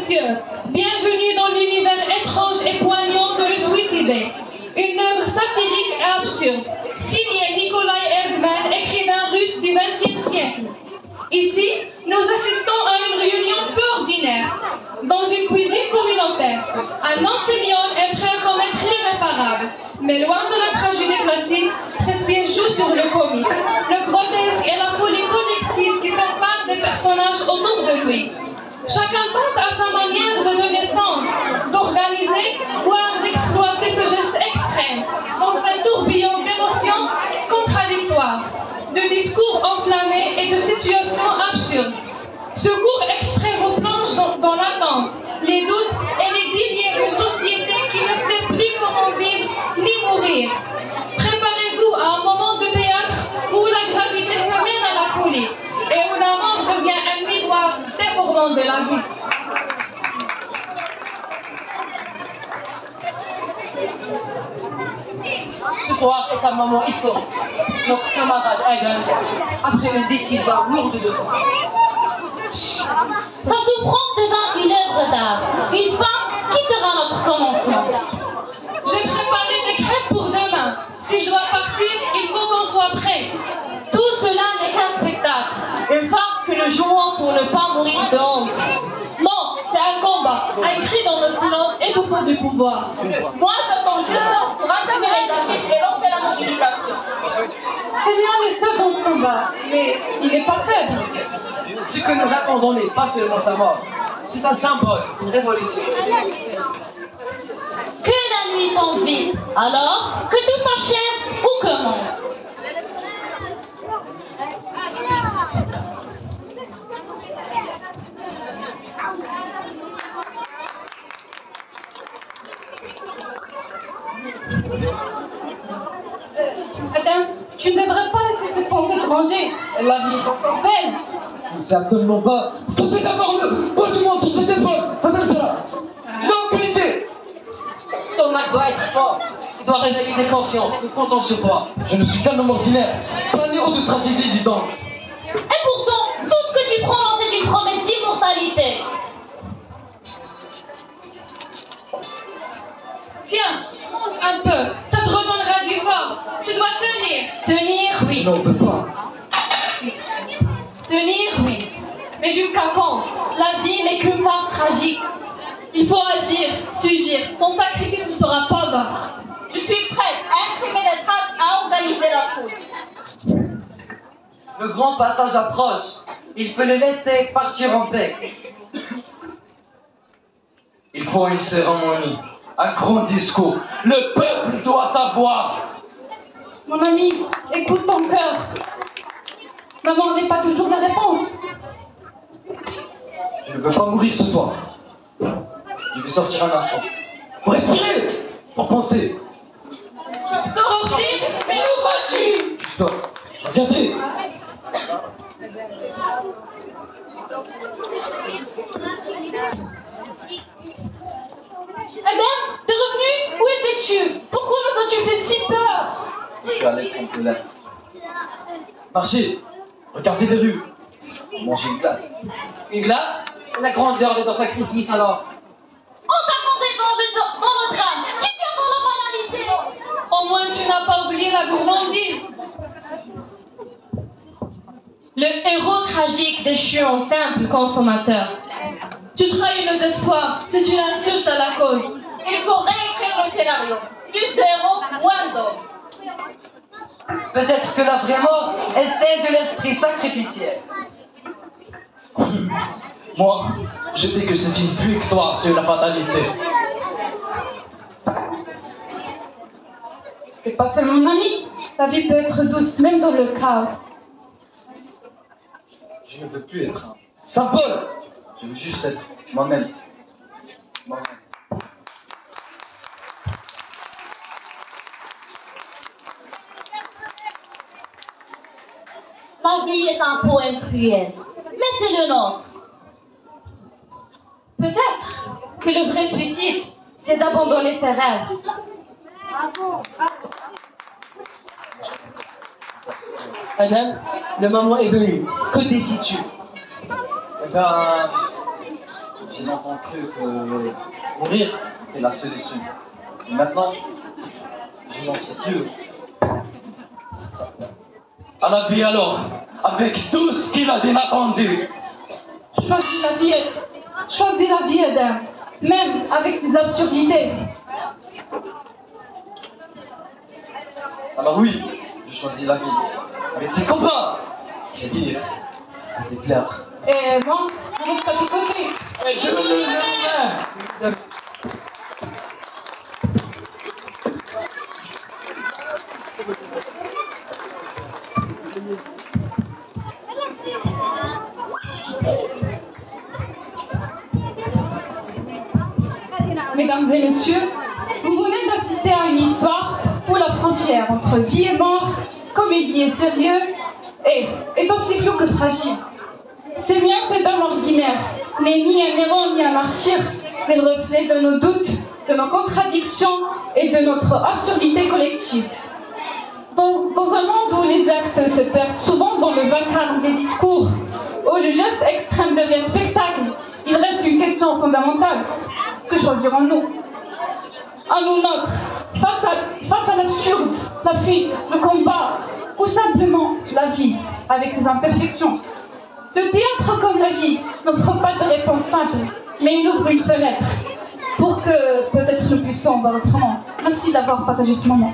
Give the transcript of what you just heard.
messieurs, bienvenue dans l'univers étrange et poignant de Le Suicidé, une œuvre satirique et absurde, signée Nikolai Erdman, écrivain russe du XXe siècle. Ici, nous assistons à une réunion peu ordinaire, dans une cuisine communautaire. Un enseignant est prêt à commettre l'irréparable, mais loin de la tragédie classique, cette pièce joue sur le comique, le grotesque et la folie collective qui s'emparent des personnages autour de lui. Chacun tente à sa manière de donner sens, d'organiser, voire d'exploiter ce geste extrême, dans un tourbillon d'émotions contradictoires, de discours enflammés et de situations absurdes. Ce court extrait vous plonge dans l'attente, les doutes et les délires d'une société qui ne sait plus comment vivre ni mourir. Préparez-vous à un moment de théâtre où la gravité se mêle à la folie et où la mort devient un miroir dévorant de la vie. Ce soir est un moment historique. Notre camarade Hagen a pris une décision lourde de poids. Sa souffrance devint une œuvre d'art, une fin qui sera notre commencement. J'ai préparé des crêpes pour demain. Si je dois partir, il faut qu'on soit prêt. Tout cela n'est qu'un spectacle, une farce que nous jouons pour ne pas mourir de honte. Non, c'est un combat, un cri dans le silence étouffant du pouvoir. Moi, j'attends juste pour entamer les affiches et lancer la mobilisation. C'est bien les seuls dans ce combat, mais il n'est pas faible. Ce que nous attendons n'est pas seulement sa mort, c'est un symbole, une révolution. Que la nuit tombe vite, alors que tout s'enchaîne ou commence. Madame, tu ne devrais pas laisser cette pensée te ranger. La vie est encore belle. Je ne sais absolument pas ce que c'est d'avoir le poids du monde sur cette épaule. Madame Salah, tu n'as aucune idée. Ton acte doit être fort. Tu dois révéler des consciences. Nous comptons sur toi. Je ne suis qu'un homme ordinaire, pas un héros de tragédie, dis donc. Et pourtant, tout ce que tu prononces est une promesse d'immortalité. Tiens, mange un peu, ça te redonnera du force. Tu dois tenir. Tenir, oui. Je n'en veux pas. Tenir, oui. Mais jusqu'à quand? La vie n'est qu'une farce tragique. Il faut agir, surgir. Ton sacrifice ne sera pas vain. Je suis prête à imprimer les trappes, à organiser la foule. Le grand passage approche. Il faut le laisser partir en paix. Il faut une cérémonie, un grand discours. Le peuple doit savoir. Mon ami, écoute ton cœur. Maman n'est pas toujours la réponse. Je ne veux pas mourir ce soir. Je vais sortir un instant. Pour respirer, pour penser. Sortir? Mais où vas-tu? Stop, reviendrai. Adam, t'es revenu? Où étais-tu? Pourquoi nous as-tu fait si peur? Je suis allé prendre de l'air. Marchez, regardez les rues. Mangez une glace. Une glace? La grandeur de ton sacrifice alors. On t'a fondé dans notre âme. Tu viens pour la banalité. Au moins tu n'as pas oublié la gourmandise. Le héros tragique déchu en simple consommateur. Tu trahis nos espoirs, c'est une insulte à la cause. Il faut réécrire le scénario. Plus de héros, moins d'hommes. Peut-être que la vraie mort est celle de l'esprit sacrificiel. Moi, je dis que c'est une victoire sur la fatalité. T'es pas seulement mon ami. La vie peut être douce, même dans le chaos. Je ne veux plus être un symbole. Je veux juste être moi-même. Moi-même. La vie est un poème cruel, mais c'est le nôtre. Peut-être que le vrai suicide, c'est d'abandonner ses rêves. Adam, le moment est venu. Que décides-tu? Eh ben, j'ai longtemps cru que mourir était la solution. Et maintenant, je n'en sais plus. À la vie alors, avec tout ce qu'il a d'inattendu. Choisis la vie, Adam, même avec ses absurdités. Alors oui, je choisis la vie. Avec ses combats, ses rires, et ses pleurs. Et moi, je reste à tes côtés. Mesdames et messieurs, vous venez d'assister à une histoire où la frontière entre vie et mort, comédie et sérieux, est aussi floue que fragile. C'est bien cet homme ordinaire, n'est ni un héros ni un martyr, mais le reflet de nos doutes, de nos contradictions et de notre absurdité collective. Dans un monde où les actes se perdent souvent dans le vacarme des discours, où le geste extrême devient spectacle, il reste une question fondamentale. Que choisirons-nous? À nous nôtres, face à l'absurde, la fuite, le combat, ou simplement la vie, avec ses imperfections. Le théâtre comme la vie n'offre pas de réponse simple, mais il ouvre une fenêtre pour que peut-être nous puissions voir autrement. Merci d'avoir partagé ce moment.